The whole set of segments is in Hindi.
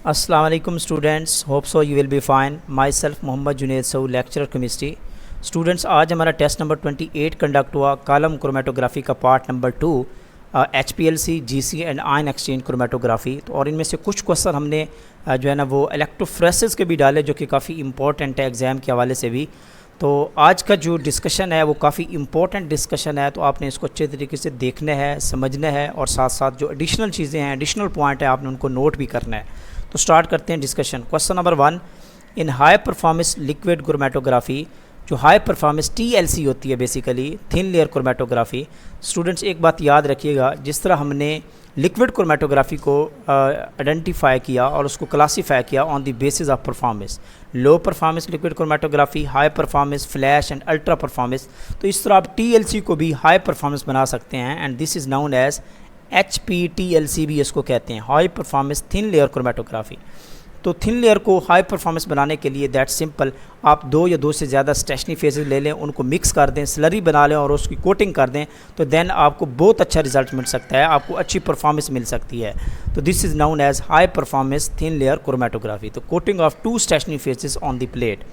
Assalamu alaikum students, hope so you will be fine. Myself Mohammad Junaid Saud, lecturer chemistry. Students आज हमारा टेस्ट नंबर 28 कंडक्ट हुआ कॉलम क्रोमेटोग्राफी का part number 2 HPLC GC and ion exchange chromatography. तो और इनमें से कुछ क्वेश्चन हमने जो है ना वो इलेक्ट्रोफ्रेसिस के भी डाले जो कि काफ़ी इंपॉर्टेंट है एग्ज़ाम के हवाले से भी। तो आज का जो डिस्कशन है वो काफ़ी इंपॉर्टेंट डिस्कशन है, तो आपने इसको अच्छे तरीके से देखना है, समझना है और साथ साथ जो एडिशनल चीज़ें हैं, एडिशनल पॉइंट है, आपने उनको नोट भी करना है। तो स्टार्ट करते हैं डिस्कशन। क्वेश्चन नंबर 1, इन हाई परफॉर्मेंस लिक्विड क्रोमेटोग्राफी, जो हाई परफॉर्मेंस TLC होती है basically thin layer chromatography. Students एक बात याद रखिएगा, जिस तरह हमने लिक्विड क्रोमेटोग्राफी को आइडेंटिफाई किया और उसको क्लासीफाई किया on the basis of performance, low performance liquid chromatography, high performance, flash and ultra performance, तो इस तरह आप TLC को भी हाई परफॉर्मेंस बना सकते हैं and this is known as HPTLC भी इसको कहते हैं, high performance thin layer chromatography. तो थिन लेयर को हाई परफॉर्मेंस बनाने के लिए दैट सिंपल, आप 2 या 2 से ज़्यादा स्टेशनरी फेजेस ले लें, उनको मिक्स कर दें, स्लरी बना लें और उसकी कोटिंग कर दें, तो देन आपको बहुत अच्छा रिजल्ट मिल सकता है, आपको अच्छी परफॉर्मेंस मिल सकती है। तो this is known as high performance thin layer chromatography. तो coating of 2 stationary phases on the plate.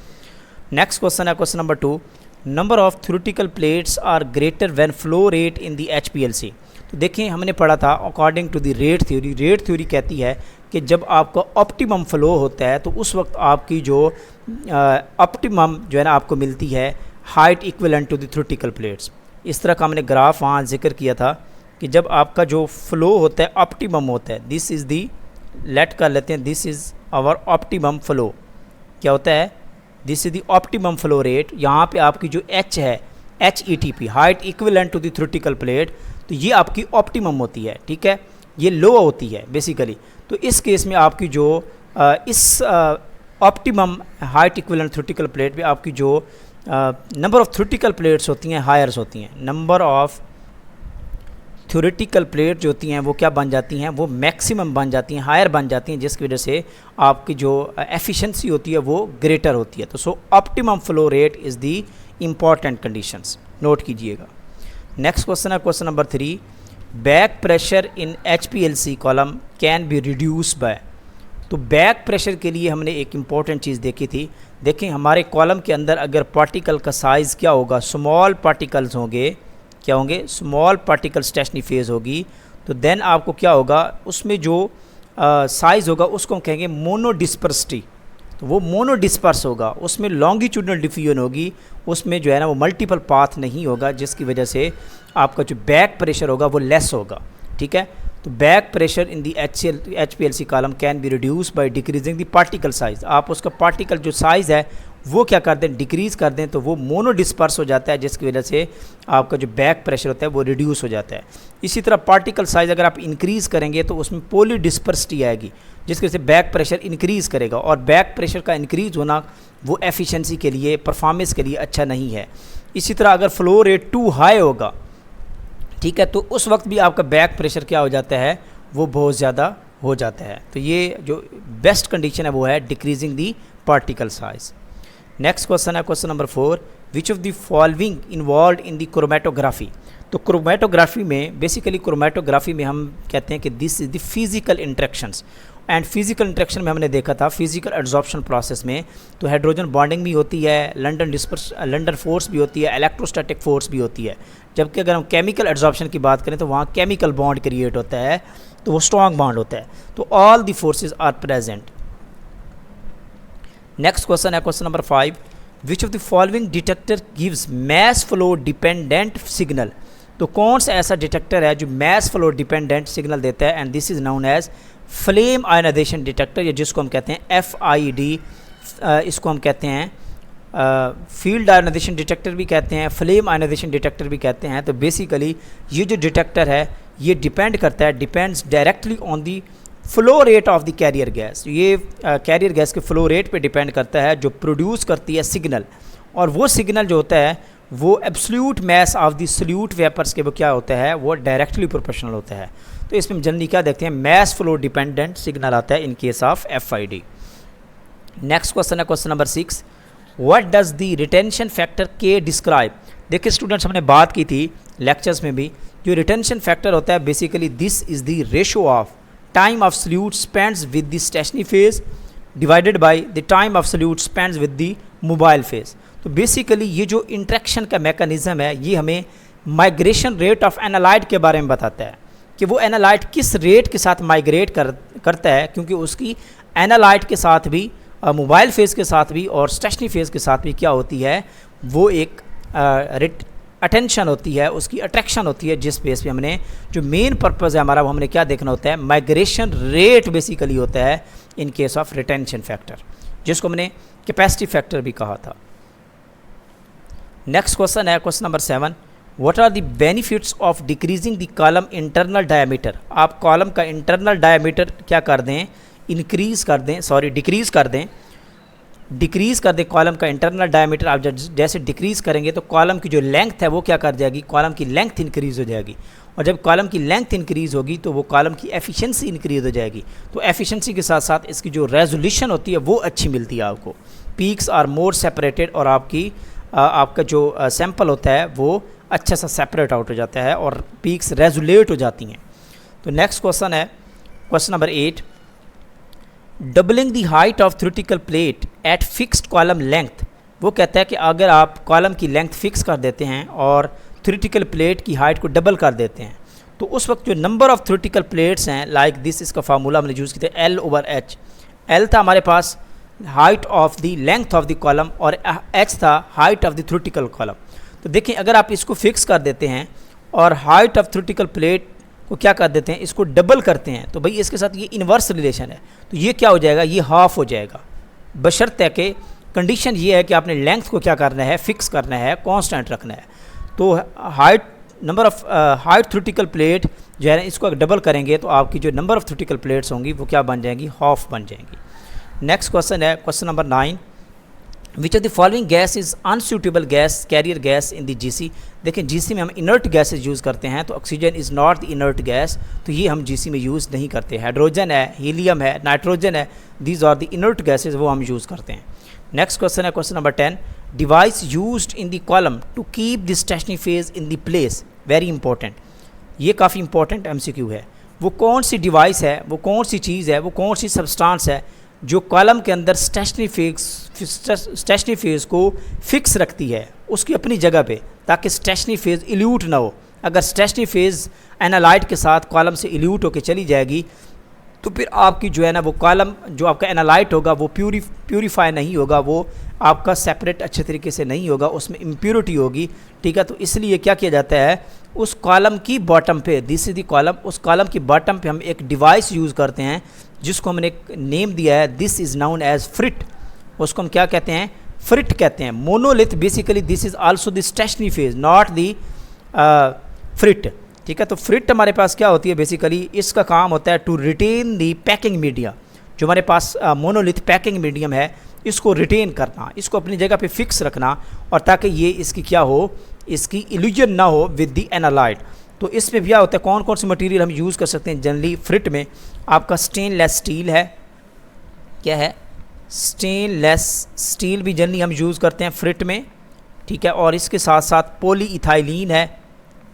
Next question है question number 2, number of theoretical plates are greater when flow rate in the HPLC। तो देखें हमने पढ़ा था according to the rate theory, rate theory कहती है कि जब आपका ऑप्टिमम फ़्लो होता है तो उस वक्त आपकी जो ऑप्टिमम जो है ना आपको मिलती है height equivalent to the theoretical plates. इस तरह का हमने ग्राफ वहाँ जिक्र किया था कि जब आपका जो फ़्लो होता है ऑप्टिमम होता है, दिस इज़ दी, लेट कर लेते हैं, this is our optimum flow. क्या होता है? This is the optimum flow rate. यहाँ पे आपकी जो H है, HETP, height equivalent to the theoretical plate, तो ये आपकी ऑप्टिमम होती है, ठीक है, ये लो होती है बेसिकली। तो इस केस में आपकी जो इस optimum height equivalent theoretical plate पे आपकी जो नंबर ऑफ़ थ्योरेटिकल प्लेट्स होती हैं हायर्स होती हैं, नंबर ऑफ़ थ्योरेटिकल प्लेट जो होती हैं वो क्या बन जाती हैं, वो मैक्सिमम बन जाती हैं, हायर बन जाती हैं, जिसकी वजह से आपकी जो एफिशिएंसी होती है वो ग्रेटर होती है। तो so optimum flow rate is the important conditions, note कीजिएगा। नेक्स्ट क्वेश्चन है question number 3, back pressure in HPLC column can be reduce by. तो बैक प्रेशर के लिए हमने एक इम्पॉर्टेंट चीज़ देखी थी। देखें हमारे कॉलम के अंदर अगर पार्टिकल का साइज़ क्या होगा, स्मॉल पार्टिकल्स होंगे, क्या होंगे, स्मॉल पार्टिकल स्टेशनरी फेज़ होगी, तो देन आपको क्या होगा, उसमें जो साइज़ होगा उसको हम कहेंगे मोनोडिस्पर्सिटी। तो वो मोनोडिस्पर्स होगा, उसमें लॉन्गिट्यूडनल डिफ्यूजन होगी, उसमें जो है ना वो मल्टीपल पाथ नहीं होगा, जिसकी वजह से आपका जो बैक प्रेशर होगा वो लेस होगा, ठीक है। तो back pressure in the HPLC column can be reduce by decreasing the particle size. आप उसका पार्टिकल जो साइज़ है वो क्या कर दें, डिक्रीज़ कर दें, तो वो मोनोडिस्पर्स हो जाता है, जिसकी वजह से आपका जो बैक प्रेशर होता है वो रिड्यूस हो जाता है। इसी तरह पार्टिकल साइज़ अगर आप इंक्रीज़ करेंगे तो उसमें पॉलीडिस्पर्सिटी आएगी, जिसकी वजह से बैक प्रेशर इंक्रीज़ करेगा, और बैक प्रेशर का इंक्रीज़ होना वो एफिशिएंसी के लिए, परफॉर्मेंस के लिए अच्छा नहीं है। इसी तरह अगर फ्लो रेट टू हाई होगा, ठीक है, तो उस वक्त भी आपका बैक प्रेशर क्या हो जाता है, वो बहुत ज़्यादा हो जाता है। तो ये जो बेस्ट कंडीशन है वो है decreasing the particle size. Next question है question number 4, which of the following involve in the chromatography. तो क्रोमेटोग्राफी में बेसिकली, क्रोमेटोग्राफी में हम कहते हैं कि this is the physical interactions, and physical interaction में हमने देखा था फिजिकल एड्जॉर्प्शन प्रोसेस में तो हाइड्रोजन बॉन्डिंग भी होती है, लंडन फोर्स भी होती है, इलेक्ट्रोस्टैटिक फोर्स भी होती है। जबकि अगर हम केमिकल एड्जॉर्प्शन की बात करें तो वहाँ केमिकल बॉन्ड क्रिएट होता है, तो वो स्ट्रॉन्ग बॉन्ड होता है। तो all the forces are present. Next question है question number 5, which of the following detector gives mass flow dependent signal. तो कौन सा ऐसा डिटेक्टर है जो मैस फ्लो डिपेंडेंट सिग्नल देता है, and this is known as flame ionization detector, या जिसको हम कहते हैं FID, इसको हम कहते हैं फील्ड आयनाइजेशन डिटेक्टर भी कहते हैं, फ्लेम आयनाइजेशन डिटेक्टर भी कहते हैं। तो बेसिकली ये जो डिटेक्टर है ये डिपेंड करता है, depends directly on the flow rate of the carrier gas. ये कैरियर गैस के फ्लो रेट पे डिपेंड करता है जो प्रोड्यूस करती है सिग्नल, और वो सिग्नल जो होता है वो absolute mass of the solute vapours के वो क्या होता है, वो डायरेक्टली प्रोपोर्शनल होता है। तो इसमें हम जनरली क्या देखते हैं, मैस फ्लो डिपेंडेंट सिग्नल आता है in case of FID। Next question है question number 6, what does the retention factor K describe. देखिए स्टूडेंट्स, हमने बात की थी लेक्चर्स में भी, जो रिटेंशन फैक्टर होता है basically this is the ratio of time of solute spends with the stationary phase divided by the time of solute spends with the mobile phase. तो बेसिकली ये जो इंट्रैक्शन का मैकेनिज्म है ये हमें माइग्रेशन रेट ऑफ एनालाइट के बारे में बताता है कि वो एनालाइट किस रेट के साथ माइग्रेट करता है, क्योंकि उसकी एनालाइट के साथ भी मोबाइल फेज़ के साथ भी और स्टेशनरी फेज़ के साथ भी क्या होती है, वो एक अटेंशन होती है, उसकी अट्रैक्शन होती है, जिस बेस पे हमने जो मेन पर्पज़ है हमारा वो हमने क्या देखना होता है, माइग्रेशन रेट बेसिकली होता है in case of retention factor, जिसको हमने कैपेसिटी फैक्टर भी कहा था। नेक्स्ट क्वेश्चन है question number 7, what are the benefits of decreasing the column internal diameter. आप कॉलम का इंटरनल डायमीटर क्या कर दें, डिक्रीज़ कर दें कॉलम का इंटरनल डायमीटर। आप जैसे डिक्रीज़ करेंगे तो कॉलम की जो लेंथ है वो क्या कर जाएगी, कॉलम की लेंथ इंक्रीज़ हो जाएगी, और जब कॉलम की लेंथ इंक्रीज़ होगी तो वो कॉलम की एफिशिएंसी इंक्रीज़ हो जाएगी। तो एफिशिएंसी के साथ साथ इसकी जो रेजोल्यूशन होती है वो अच्छी मिलती है आपको। पीक्स आर मोर सेपरेटेड, और आपका जो सैंपल होता है वो अच्छा सा सेपरेट आउट हो जाता है और पीक्स रेजुलेट हो जाती हैं। तो नेक्स्ट क्वेश्चन है question number 8, doubling the height of theoretical plate at fixed column length. वो कहता है कि अगर आप कॉलम की लेंथ फिक्स कर देते हैं और थ्योरेटिकल प्लेट की हाइट को डबल कर देते हैं तो उस वक्त जो नंबर ऑफ थ्योरेटिकल प्लेट्स हैं लाइक दिस, इसका फार्मूला हमने यूज़ किया था L/H। L था हमारे पास height of the length of the column और H था height of the theoretical column. तो देखिए अगर आप इसको फिक्स कर देते हैं और हाइट ऑफ थ्योरेटिकल प्लेट को क्या कर देते हैं, इसको डबल करते हैं, तो भाई इसके साथ ये इन्वर्स रिलेशन है, तो ये क्या हो जाएगा, ये हाफ हो जाएगा, बशर्ते कि कंडीशन ये है कि आपने लेंथ को क्या करना है, फिक्स करना है, कांस्टेंट रखना है। तो number of height theoretical plate जो है ना, इसको अगर डबल करेंगे तो आपकी जो नंबर ऑफ थ्योरेटिकल प्लेट्स होंगी वो क्या बन जाएंगी, हाफ बन जाएंगी। नेक्स्ट क्वेश्चन है question number 9, which of the following gas is unsuitable gas carrier gas in the GC. देखिए जीसी में हम इनर्ट गैसेज यूज़ करते हैं, तो oxygen is not the inert gas, तो ये हम जीसी में यूज़ नहीं करते। हाइड्रोजन है, हीलियम है, नाइट्रोजन है, these are the inert gases, वो हम यूज़ करते हैं। नेक्स्ट क्वेश्चन है question number 10, device used in the column to keep the stationary phase in the place. Very important, ये काफ़ी इंपॉर्टेंट MCQ है। वो कौन सी डिवाइस है, वो कौन सी चीज़ है, वो कौन सी सब्सटेंस है जो कॉलम के अंदर स्टेशनरी फेज को फिक्स रखती है उसकी अपनी जगह पे, ताकि स्टेशनरी फेज इल्यूट ना हो। अगर स्टेशनरी फेज एनालाइट के साथ कॉलम से इल्यूट होकर चली जाएगी तो फिर आपकी जो है ना वो कॉलम जो आपका एनालाइट होगा वो प्यूरीफाई नहीं होगा, वो आपका सेपरेट अच्छे तरीके से नहीं होगा, उसमें इम्प्योरिटी होगी। ठीक है, तो इसलिए क्या किया जाता है, उस कॉलम की बॉटम पे, दिस इज द कॉलम, उस कॉलम की बॉटम पे हम एक डिवाइस यूज़ करते हैं जिसको हमने एक नेम दिया है, this is known as frit. उसको हम क्या कहते हैं, फ्रिट कहते हैं। Monolith basically this is also the stationary phase, not the frit. ठीक है, तो फ्रिट हमारे पास क्या होती है, बेसिकली इसका काम होता है to retain the packing media. जो हमारे पास मोनोलिथ पैकिंग मीडियम है इसको रिटेन करना, इसको अपनी जगह पे फिक्स रखना, और ताकि ये इसकी क्या हो, इसकी इल्यूजन ना हो विद दी एनालाइट। तो इसमें क्या होता है, कौन कौन सी मटेरियल हम यूज़ कर सकते हैं जनरली फ्रिट में। आपका स्टेनलेस स्टील है, क्या है, स्टेनलेस स्टील भी जनरली हम यूज़ करते हैं फ्रिट में। ठीक है, और इसके साथ साथ पॉलीइथाइलीन है,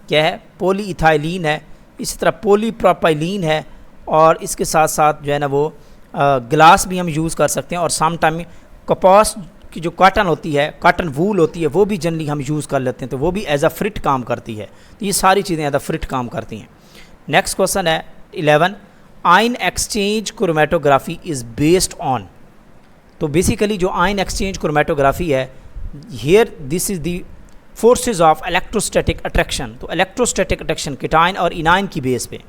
क्या है, पॉलीइथाइलीन है, इसी तरह पॉलीप्रोपाइलीन है, और इसके साथ साथ जो है ना वो ग्लास भी हम यूज़ कर सकते हैं। और सम टाइम कपास की जो कॉटन होती है, कॉटन वूल होती है, वो भी जनरली हम यूज़ कर लेते हैं, तो वो भी एज अ फ्रिट काम करती है। तो ये सारी चीज़ें एज अ फ्रिट काम करती हैं। नेक्स्ट क्वेश्चन है 11, ion exchange chromatography is based on. तो बेसिकली जो आयन एक्सचेंज क्रोमेटोग्राफी है, here this is the forces of electrostatic attraction. तो इलेक्ट्रोस्टैटिक अट्रैक्शन किटाइन और इनाइन की बेस पे,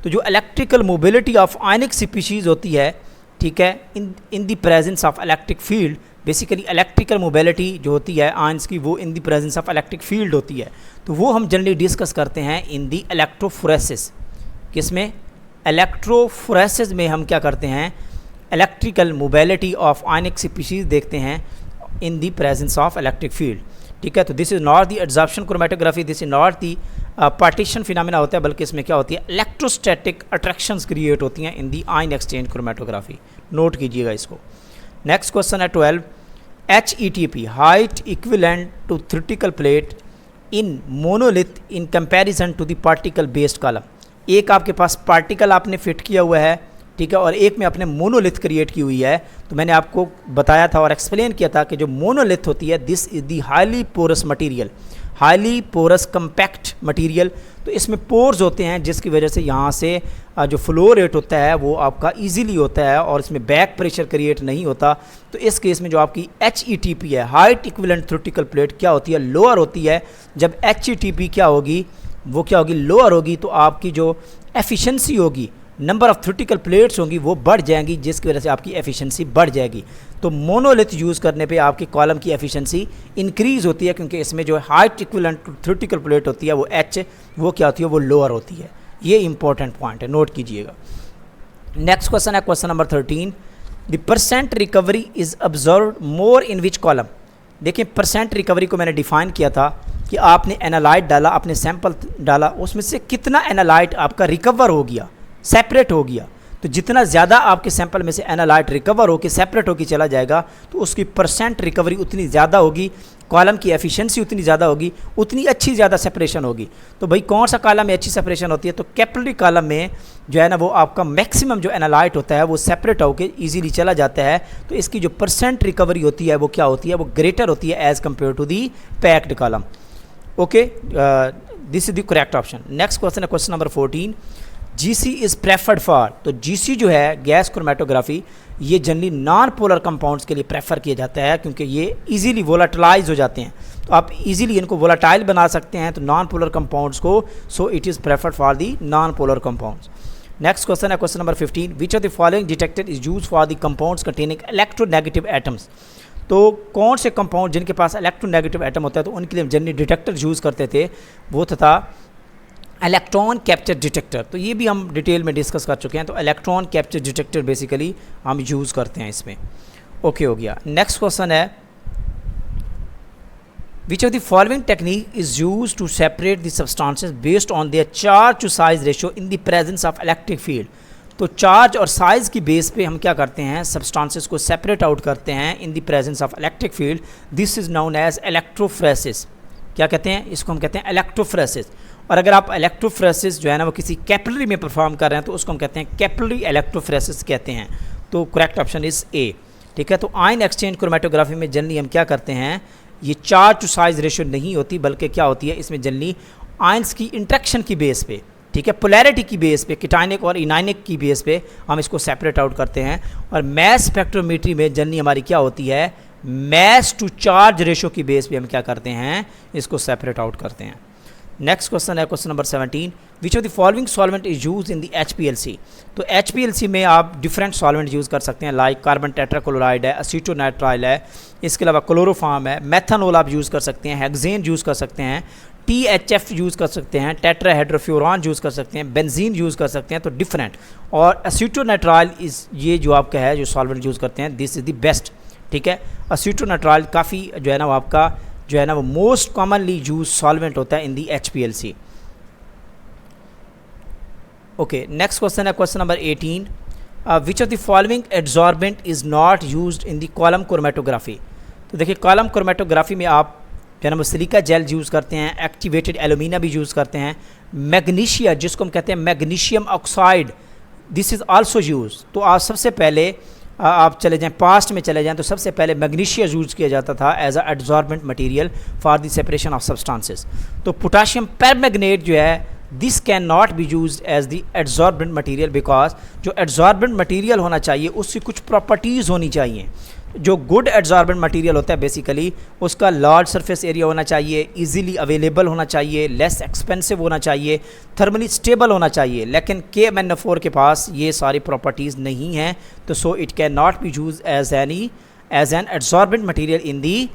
तो जो electrical mobility of ionic species होती है, ठीक है, इन the presence of electric field, basically electrical mobility जो होती है आयंस की, वो इन the presence of electric field होती है। तो वो हम जनरली डिस्कस करते हैं इन द इलेक्ट्रोफोरेसिस। किसमें, इलेक्ट्रोफोरेसिस में हम क्या करते हैं, electrical mobility of ionic species देखते हैं in the presence of electric field. ठीक है, तो this is not the absorption chromatography, this is not the partition phenomena होता है, बल्कि इसमें क्या होती है, इलेक्ट्रोस्टैटिक अट्रैक्शंस क्रिएट होती हैं in the ion exchange chromatography. Note कीजिएगा इसको। नेक्स्ट क्वेश्चन है 12, HETP height equivalent to theoretical plate in monolith in comparison to the particle based column. एक आपके पास पार्टिकल आपने फिट किया हुआ है, ठीक है, और एक में आपने मोनोलिथ क्रिएट की हुई है। तो मैंने आपको बताया था और एक्सप्लेन किया था कि जो मोनोलिथ होती है, this is the highly porous material, highly porous compact material. तो इसमें पोर्स होते हैं जिसकी वजह से यहाँ से जो फ्लो रेट होता है वो आपका इजीली होता है और इसमें बैक प्रेशर क्रिएट नहीं होता। तो इस केस में जो आपकी HETP है, हाइट इक्विवेलेंट थ्योरेटिकल प्लेट, क्या होती है, लोअर होती है। जब HETP क्या होगी, वो क्या होगी, लोअर होगी, तो आपकी जो एफिशिएंसी होगी, नंबर ऑफ़ थ्योरेटिकल प्लेट्स होंगी वो बढ़ जाएंगी, जिसकी वजह से आपकी एफिशिएंसी बढ़ जाएगी। तो मोनोलिथ यूज़ करने पे आपकी कॉलम की एफिशिएंसी इंक्रीज़ होती है, क्योंकि इसमें जो हाइट इक्विवेलेंट थ्योरेटिकल प्लेट होती है वो H, वो क्या होती है, वो लोअर होती है। ये इंपॉर्टेंट पॉइंट है, नोट कीजिएगा। नेक्स्ट क्वेश्चन है question number 13, the percent recovery is observed more in which column. देखिए परसेंट रिकवरी को मैंने डिफाइन किया था कि आपने एनालाइट डाला, आपने सैंपल डाला, उसमें से कितना एनालाइट आपका रिकवर हो गया, सेपरेट हो गया। तो जितना ज़्यादा आपके सैंपल में से एनालाइट रिकवर होकर सेपरेट होकर चला जाएगा तो उसकी परसेंट रिकवरी उतनी ज़्यादा होगी, कॉलम की एफिशिएंसी उतनी ज़्यादा होगी, उतनी अच्छी ज़्यादा सेपरेशन होगी। तो भाई कौन सा कॉलम में अच्छी सेपरेशन होती है, तो कैपिलरी कॉलम में जो है ना वो आपका मैक्सिमम जो एनालाइट होता है वो सेपरेट होकर ईजिली चला जाता है। तो इसकी जो परसेंट रिकवरी होती है वो क्या होती है, वो ग्रेटर होती है as compare to the packed column. Okay, this is the correct option. Next question है question number 14, GC is preferred for. तो GC जो है गैस क्रोमेटोग्राफी, ये जनरली नॉन पोलर कंपाउंड्स के लिए प्रेफर किया जाता है, क्योंकि ये इजीली वोलाटाइलाइज हो जाते हैं। तो आप इजीली इनको वोलाटाइल बना सकते हैं तो नॉन पोलर कंपाउंड्स को। So it is preferred for the non polar compounds. Next question है question number 15, which of the following detector is use for the compounds containing electronegative atoms. तो कौन से कंपाउंड जिनके पास इलेक्ट्रोनेगेटिव एटम होता है तो उनके लिए जनरली डिटेक्टर यूज़ करते थे, वो था इलेक्ट्रॉन कैप्चर डिटेक्टर। तो ये भी हम डिटेल में डिस्कस कर चुके हैं। तो इलेक्ट्रॉन कैप्चर डिटेक्टर बेसिकली हम यूज़ करते हैं इसमें। ओके हो गया। नेक्स्ट क्वेश्चन है, which of the following technique is use to separate the substances based on their charge to size ratio in the presence of electric field. तो चार्ज और साइज़ की बेस पे हम क्या करते हैं, सब्सटेंसेस को सेपरेट आउट करते हैं in the presence of electric field. This is known as electrophoresis. क्या कहते हैं, इसको हम कहते हैं इलेक्ट्रोफ्रेसिस। और अगर आप इलेक्ट्रोफ्रेसिस जो है ना वो किसी कैपिलरी में परफॉर्म कर रहे हैं तो उसको हम कहते हैं कैपिलरी इलेक्ट्रोफ्रेसिस कहते हैं। तो करेक्ट ऑप्शन इज़ ए। ठीक है, तो आयन एक्सचेंज क्रोमेटोग्राफी में जनरली हम क्या करते हैं, ये चार्ज टू साइज रेशियो नहीं होती, बल्कि क्या होती है, इसमें जनरली आयंस की इंट्रैक्शन की बेस पे, ठीक है, पोलैरिटी की बेस पे, केटायनिक और इनायनिक की बेस पे हम इसको सेपरेट आउट करते हैं। और मैस स्पेक्ट्रोमेट्री में जनरली हमारी क्या होती है, मैस टू चार्ज रेशियो की बेस पे हम क्या करते हैं, इसको सेपरेट आउट करते हैं। नेक्स्ट क्वेश्चन है question number 17, which of the following solvent is use in the HPLC। तो HPLC में आप डिफरेंट सॉल्वेंट यूज़ कर सकते हैं, लाइक कार्बन टेट्राक्लोराइड है, असीटोनाइट्राइल है, इसके अलावा क्लोरोफॉर्म है, मेथनॉल आप यूज़ कर सकते हैं, हेक्सेन यूज़ कर सकते हैं, THF यूज़ कर सकते हैं, टेट्राहाइड्रोफ्यूरॉन यूज़ कर सकते हैं, बेंजीन यूज़ कर सकते हैं। तो डिफरेंट, और असीटोनाइट्राइल इस ये जो आपका है जो सॉल्वेंट यूज़ करते हैं, दिस इज़ द बेस्ट। ठीक है, असीटोनाइट्राइल काफ़ी जो है ना वो आपका जो है ना वो मोस्ट कॉमनली यूज सॉल्वेंट होता है इन दी HPLC। ओके, नेक्स्ट क्वेश्चन है question number 18, which of the following adsorbent is not used in the column chromatography. तो देखिए कॉलम क्रोमेटोग्राफी में आप जो है ना वो सिलिका जेल यूज़ करते हैं, एक्टिवेटेड एलुमिना भी यूज़ करते हैं, मैग्नीशिया जिसको हम कहते हैं magnesium oxide, this is also use. तो आप सबसे पहले आप चले जाएं, पास्ट में चले जाएं, तो सबसे पहले मैग्नीशिया यूज़ किया जाता था as a adsorbent material for the separation of substances. तो पोटाशियम परमैंगनेट जो है, this can not be used as the adsorbent material, because जो एड्सॉर्बेंट मटेरियल होना चाहिए उसकी कुछ प्रॉपर्टीज़ होनी चाहिए। जो गुड एड्सॉर्बेंट मटेरियल होता है बेसिकली उसका लार्ज सरफेस एरिया होना चाहिए, इजीली अवेलेबल होना चाहिए, लेस एक्सपेंसिव होना चाहिए, थर्मली स्टेबल होना चाहिए। लेकिन KMnO4 के पास ये सारी प्रॉपर्टीज़ नहीं हैं, तो so it can not be use as an adsorbent material in the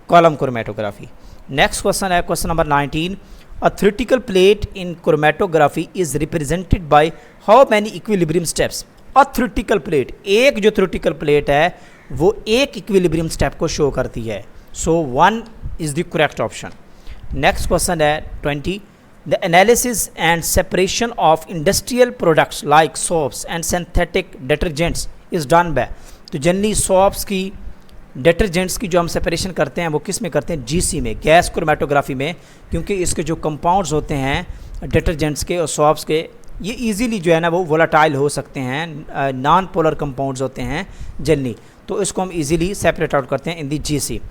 column chromatography. Next question है question number 19, a theoretical plate in chromatography is represented by how many equilibrium steps. A theoretical plate, एक जो थ्योरेटिकल प्लेट है वो एक इक्विलिब्रियम स्टेप को शो करती है। सो 1 is the correct option. Next question है 20, the analysis and separation of industrial products like soaps and synthetic detergents is done by. तो जनरली सोप्स की, डिटर्जेंट्स की जो हम सेपरेशन करते हैं वो किस में करते हैं, GC में, गैस क्रोमेटोग्राफी में, क्योंकि इसके जो कंपाउंड्स होते हैं डिटर्जेंट्स के और सोप्स के ये इजीली जो है ना वो वोलाटाइल हो सकते हैं, नॉन पोलर कंपाउंड्स होते हैं जनरली, तो इसको हम इजीली सेपरेट आउट करते हैं in the GC.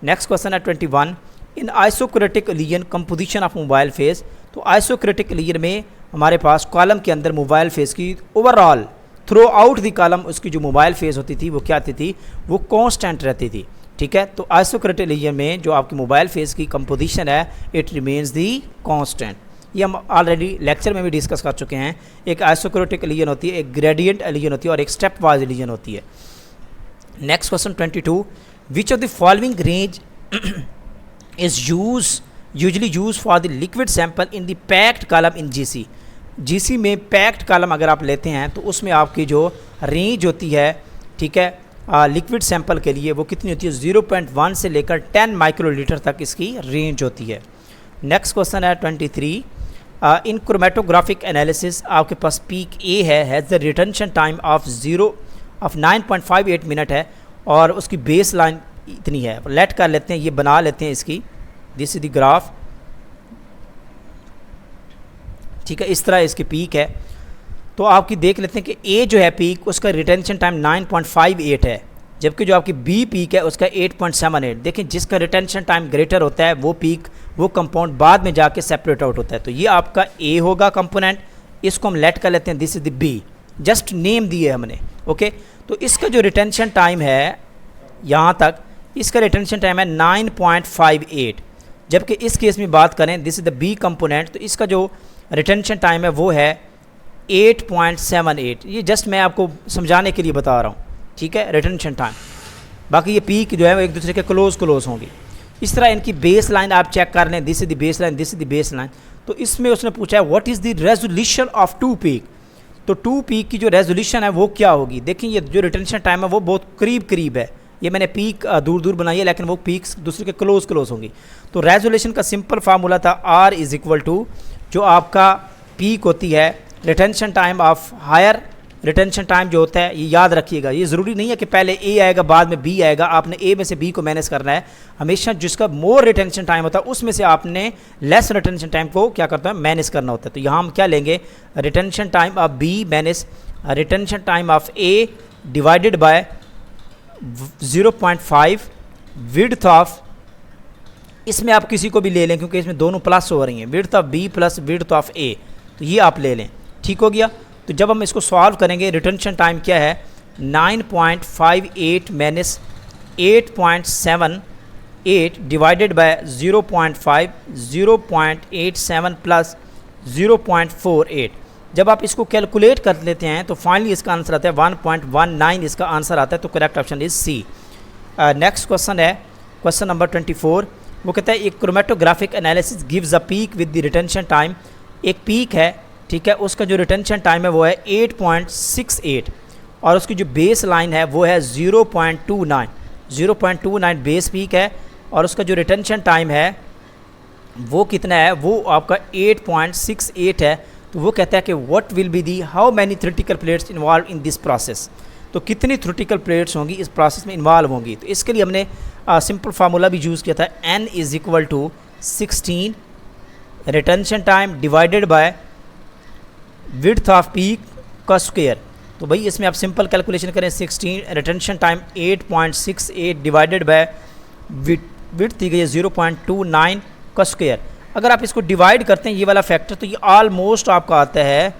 Next question है 21, in isocratic elution composition of mobile phase. तो आइसोक्रेटिक लीजन में हमारे पास कॉलम के अंदर मोबाइल फेस की overall throughout the column उसकी जो मोबाइल फेस होती थी वो क्या आती थी, वो कांस्टेंट रहती थी। ठीक है, तो आइसोक्रेटिक लीजन में जो आपकी मोबाइल फेस की कंपोजिशन है इट रिमेन्स दी कांस्टेंट। ये हम ऑलरेडी लेक्चर में भी डिस्कस कर चुके हैं। एक आइसोक्रेटिक लीजन होती है, एक ग्रेडियंट लीजन होती है और एक स्टेप वाइज लीजन होती है। Next question 22, which of the following range is usually used for the liquid sample in the packed column in GC। GC में पैक्ड कॉलम अगर आप लेते हैं तो उसमें आपकी जो रेंज होती है, ठीक है, लिक्विड सैंपल के लिए वो कितनी होती है, 0.1 से लेकर 10 माइक्रोलीटर तक इसकी रेंज होती है। नेक्स्ट क्वेश्चन है 23, इन क्रोमेटोग्राफिक एनालिसिस आपके पास peak A has the retention time of 9.58 minute है और उसकी बेस लाइन इतनी है। लेट कर लेते हैं, ये बना लेते हैं इसकी, दिस इज द ग्राफ। ठीक है, इस तरह इसकी पीक है। तो आपकी देख लेते हैं कि ए जो है पीक उसका रिटेंशन टाइम 9.58 है, जबकि जो आपकी बी पीक है उसका 8.78। देखें जिसका रिटेंशन टाइम ग्रेटर होता है वो पीक, वो कंपाउंड बाद में जाके सेपरेट आउट होता है। तो ये आपका ए होगा कंपोनेंट, इसको हम लेट कर लेते हैं, this is the B, just name दिए हमने। ओके, तो इसका जो रिटेंशन टाइम है यहाँ तक, इसका रिटेंशन टाइम है 9.58, जबकि इस केस में बात करें this is the B component, तो इसका जो रिटेंशन टाइम है वो है 8.78। ये जस्ट मैं आपको समझाने के लिए बता रहा हूँ, ठीक है, रिटेंशन टाइम। बाकी ये पीक जो है वो एक दूसरे के क्लोज होंगी। इस तरह इनकी बेस लाइन आप चेक कर लें, this is the base line, this is the base line. तो इसमें उसने पूछा है what is the resolution of two peak. तो टू पीक की जो रेजोल्यूशन है वो क्या होगी। देखिए ये जो रिटेंशन टाइम है वो बहुत करीब है, ये मैंने पीक दूर बनाई है लेकिन वो पीक्स दूसरे के क्लोज होंगी। तो रेजोल्यूशन का सिंपल फार्मूला था R इज इक्वल टू जो आपका पीक होती है retention time of higher retention time जो होता है, ये याद रखिएगा। ये ज़रूरी नहीं है कि पहले ए आएगा बाद में बी आएगा, आपने ए में से बी को मैनेज करना है। हमेशा जिसका मोर रिटेंशन टाइम होता है उसमें से आपने लेस रिटेंशन टाइम को क्या करता है, मैनेज करना होता है। तो यहाँ हम क्या लेंगे, retention time of be manage retention time of A divided by 0.5 width of, इसमें आप किसी को भी ले लें क्योंकि इसमें दोनों प्लस हो रही हैं, width of B plus width of A, तो ये आप ले लें, ठीक हो गया। तो जब हम इसको सॉल्व करेंगे रिटेंशन टाइम क्या है 9.58 माइनस 8.78 डिवाइडेड बाय 0.5 0.87 प्लस 0.48। जब आप इसको कैलकुलेट कर लेते हैं तो फाइनली इसका आंसर आता है 1.19, इसका आंसर आता है। तो correct option is C. Next question है क्वेश्चन नंबर 24। वो कहता है एक chromatographic analysis gives a peak with the retention time. एक पीक है, ठीक है, उसका जो रिटेंशन टाइम है वो है 8.68 और उसकी जो बेस लाइन है वो है 0.29 बेस पीक है और उसका जो रिटेंशन टाइम है वो कितना है, वो आपका 8.68 है। तो वो कहता है कि what will be the how many theoretical plates involve in this process. तो कितनी थ्योरेटिकल प्लेट्स होंगी इस प्रोसेस में इन्वॉल्व होंगी। तो इसके लिए हमने सिंपल फार्मूला भी यूज़ किया था, n is equal to 16 retention time divided by width of peak का स्क्वायर। तो भाई इसमें आप सिंपल कैलकुलेशन करें, 16 retention time 8.68 divided by width दी गई है 0.29 का स्क्वायर। अगर आप इसको डिवाइड करते हैं ये वाला फैक्टर तो ये ऑलमोस्ट आपका आता है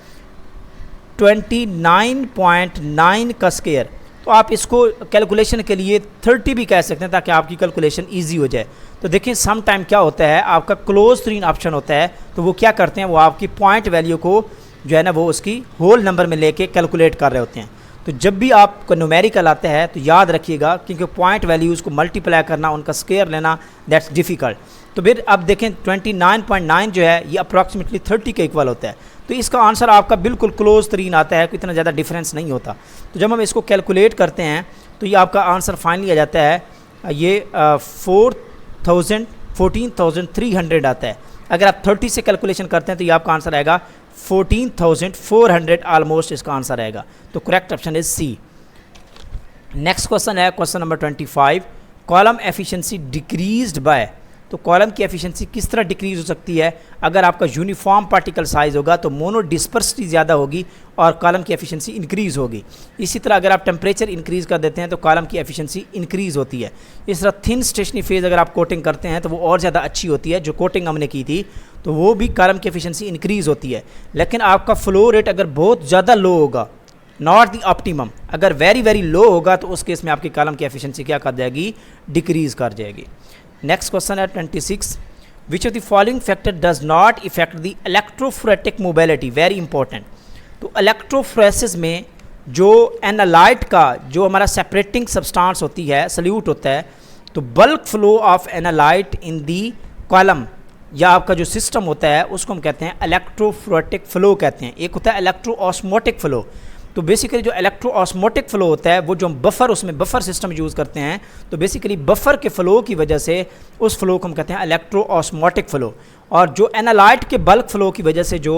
29.9 का स्क्वायर। तो आप इसको कैलकुलेशन के लिए 30 भी कह सकते हैं ताकि आपकी कैलकुलेशन इजी हो जाए। तो देखिए सम टाइम क्या होता है, आपका क्लोज 3 ऑप्शन होता है, तो वो क्या करते हैं, वो आपकी पॉइंट वैल्यू को जो है ना वो उसकी होल नंबर में लेके कैलकुलेट कर रहे होते हैं। तो जब भी आपको न्यूमेरिकल आता है तो याद रखिएगा क्योंकि पॉइंट वैल्यूज़ को मल्टीप्लाई करना, उनका स्क्वायर लेना दैट्स डिफ़िकल्ट। तो फिर अब देखें 29.9 जो है ये अप्रॉक्सीमेटली 30 के इक्वल होता है। तो इसका आंसर आपका बिल्कुल क्लोज 3 आता है, कोई इतना ज़्यादा डिफरेंस नहीं होता। तो जब हम इसको कैलकुलेट करते हैं तो ये आपका आंसर फाइनली आ जाता है, ये 14,300 आता है। अगर आप 30 से कैलकुलेशन करते हैं तो ये आपका आंसर आएगा 14,400 ऑलमोस्ट इसका आंसर आएगा। तो correct option is C. Next question है question number 25। Column efficiency decreased by तो कॉलम की एफिशिएंसी किस तरह डिक्रीज हो सकती है? अगर आपका यूनिफॉर्म पार्टिकल साइज होगा तो मोनो डिस्पर्सिटी ज़्यादा होगी और कॉलम की एफिशिएंसी इंक्रीज़ होगी। इसी तरह अगर आप टेम्परेचर इंक्रीज़ कर देते हैं तो कॉलम की एफिशिएंसी इंक्रीज़ होती है। इस तरह थिन स्टेशनरी फेज़ अगर आप कोटिंग करते हैं तो वो और ज़्यादा अच्छी होती है, जो कोटिंग हमने की थी तो वो भी कॉलम की एफिशिएंसी इंक्रीज़ होती है। लेकिन आपका फ्लो रेट अगर बहुत ज़्यादा लो होगा, नॉट द ऑप्टिमम, अगर वेरी वेरी लो होगा तो उस केस में आपकी कॉलम की एफिशिएंसी क्या कर जाएगी? डिक्रीज़ कर जाएगी। नेक्स्ट क्वेश्चन है 26, विच of the following factor does not effect the electrophoretic mobility? Very important. तो इलेक्ट्रोफोरेसिस में जो एनालाइट का जो हमारा सेपरेटिंग सब्सटेंस होती है, सल्यूट होता है, तो bulk flow of analyte in the column या आपका जो सिस्टम होता है उसको हम कहते हैं इलेक्ट्रोफोरेटिक फ्लो कहते हैं। एक होता है इलेक्ट्रोऑस्मोटिक फ्लो। तो बेसिकली जो इलेक्ट्रोऑस्मोटिक फ्लो होता है वो जो हम बफर, उसमें बफर सिस्टम यूज़ करते हैं, तो बेसिकली बफर के फ्लो की वजह से उस फ्लो को हम कहते हैं इलेक्ट्रोऑस्मोटिक फ्लो। और जो एनालाइट के बल्क फ्लो की वजह से जो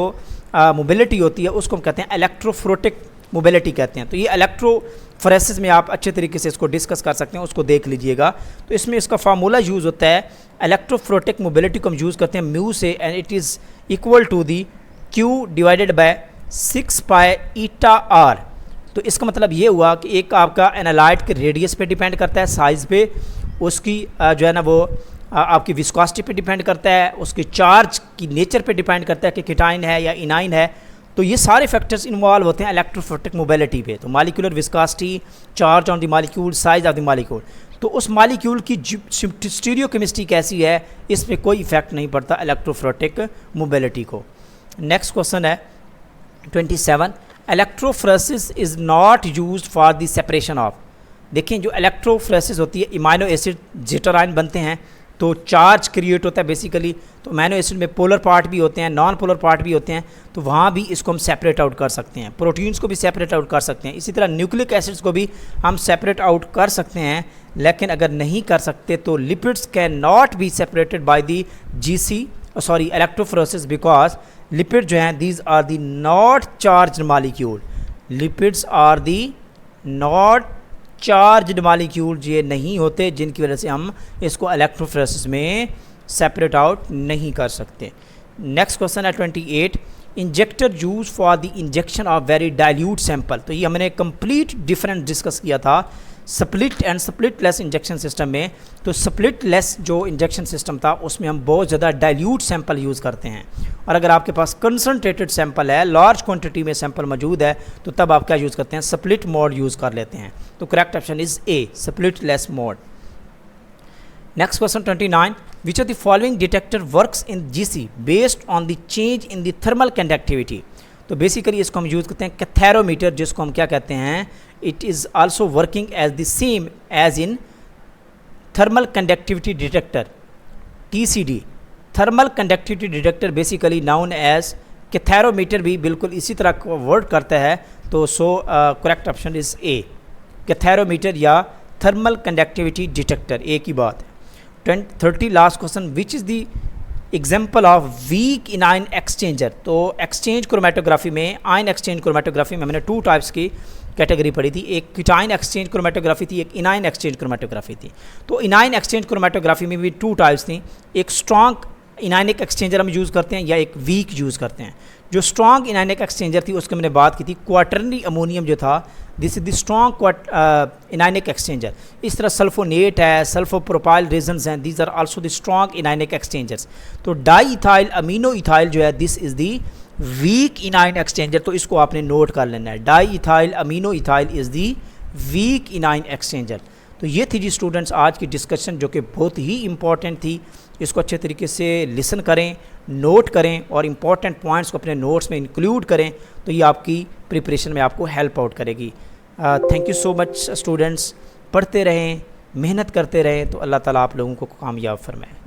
मोबिलिटी होती है उसको हम कहते हैं इलेक्ट्रोफोरेटिक मोबिलिटी कहते हैं। तो ये इलेक्ट्रोफोरेसिस में आप अच्छे तरीके से इसको डिस्कस कर सकते हैं, उसको देख लीजिएगा। तो इसमें इसका फार्मूला यूज़ होता है, इलेक्ट्रोफोरेटिक मोबिलिटी को हम यूज़ करते हैं म्यू से, and it is equal to the Q divided by 6 pi eta R. तो इसका मतलब ये हुआ कि एक आपका एनालाइट के रेडियस पे डिपेंड करता है, साइज़ पे, उसकी जो है ना वो आपकी विस्कोसिटी पे डिपेंड करता है, उसकी चार्ज की नेचर पे डिपेंड करता है कि कीटाइन है या इनाइन है। तो ये सारे फैक्टर्स इन्वॉल्व होते हैं इलेक्ट्रोफोरेटिक मोबिलिटी पे। तो molecular viscosity, charge on the molecule, size of the molecule, तो उस मॉलिक्यूल की स्टीरियोकेमिस्ट्री कैसी है इस पर कोई इफेक्ट नहीं पड़ता इलेक्ट्रोफोरेटिक मोबिलिटी को। नेक्स्ट क्वेश्चन है 27, electrophoresis is not used for the separation of. देखिए जो इलेक्ट्रोफोरेसिस होती है, इमाइनो एसिड जेटराइन बनते हैं तो चार्ज क्रिएट होता है बेसिकली। तो अमीनो एसिड में पोलर पार्ट भी होते हैं, नॉन पोलर पार्ट भी होते हैं, तो वहाँ भी इसको हम सेपरेट आउट कर सकते हैं। प्रोटीन्स को भी सेपरेट आउट कर सकते हैं, इसी तरह न्यूक्लिक एसिड्स को भी हम सेपरेट आउट कर सकते हैं। लेकिन अगर नहीं कर सकते तो lipids can not be separated by the electrophoresis, because lipid जो हैं these are the not charge molecule. Lipids are the not charged molecule, ये नहीं होते जिनकी वजह से हम इसको इलेक्ट्रोफोरेसिस में सेपरेट आउट नहीं कर सकते। नेक्स्ट क्वेश्चन है 28, injector use for the injection of very dilute sample. तो ये हमने कंप्लीट डिफरेंस डिस्कस किया था split and split less injection system में। तो स्प्लिट लेस जो इंजेक्शन सिस्टम था उसमें हम बहुत ज़्यादा डाइल्यूट सैंपल यूज़ करते हैं, और अगर आपके पास कंसनट्रेटेड सैंपल है, लार्ज क्वांटिटी में सैंपल मौजूद है, तो तब आप क्या यूज़ करते हैं? स्प्लिट मोड यूज़ कर लेते हैं। तो correct option is A, split less mode. Next question 29, which of the following detector works in GC based on the change in the thermal conductivity. तो बेसिकली इसको हम यूज़ करते हैं कैथेरोमीटर, जिसको हम क्या कहते हैं? It is also working as the same as in thermal conductivity detector, TCD। Thermal conductivity detector basically known as katharometer भी बिल्कुल इसी तरह को वर्क करता है। तो correct option is A, katharometer या थर्मल कंडक्टिविटी डिटेक्टर, एक ही बात है। 30 last question, which is the example of weak anion exchanger. तो एक्सचेंज क्रोमेटोग्राफी में, आयन एक्सचेंज क्रोमेटोग्राफी में हमने 2 टाइप्स की कैटेगरी पढ़ी थी, एक कीटाइन एक्सचेंज क्रोमेटोग्राफी थी, एक इनाइन एक्सचेंज क्रोमेटोग्राफी थी। तो इनाइन एक्सचेंज क्रोमेटोग्राफी में भी 2 टाइप्स थी, एक स्ट्रॉन्ग इनाइनिक एक्सचेंजर हम यूज़ करते हैं या एक वीक यूज़ करते हैं। जो स्ट्रॉन्ग इनाइनिक एक्सचेंजर थी उसकी मैंने बात की थी, क्वाटरनरी अमोनियम जो था, this is the strong anionic exchanger. इस तरह सल्फोनेट है, सल्फोप्रोपाइल रेजन्स हैं, these are also the strong anionic exchangers. तो डाई इथाइल अमीनो इथाइल जो है, this is the weak anion exchanger. तो इसको आपने नोट कर लेना है, diethyl aminoethyl is the weak anion exchanger. तो ये थी जी स्टूडेंट्स आज की डिस्कशन, जो कि बहुत ही इंपॉर्टेंट थी। इसको अच्छे तरीके से लिसन करें, नोट करें और इम्पॉर्टेंट पॉइंट्स को अपने नोट्स में इंक्लूड करें, तो ये आपकी प्रिपरेशन में आपको हेल्प आउट करेगी। Thank you so much students, पढ़ते रहें, मेहनत करते रहें, तो अल्लाह ताला आप लोगों को कामयाब फरमाए।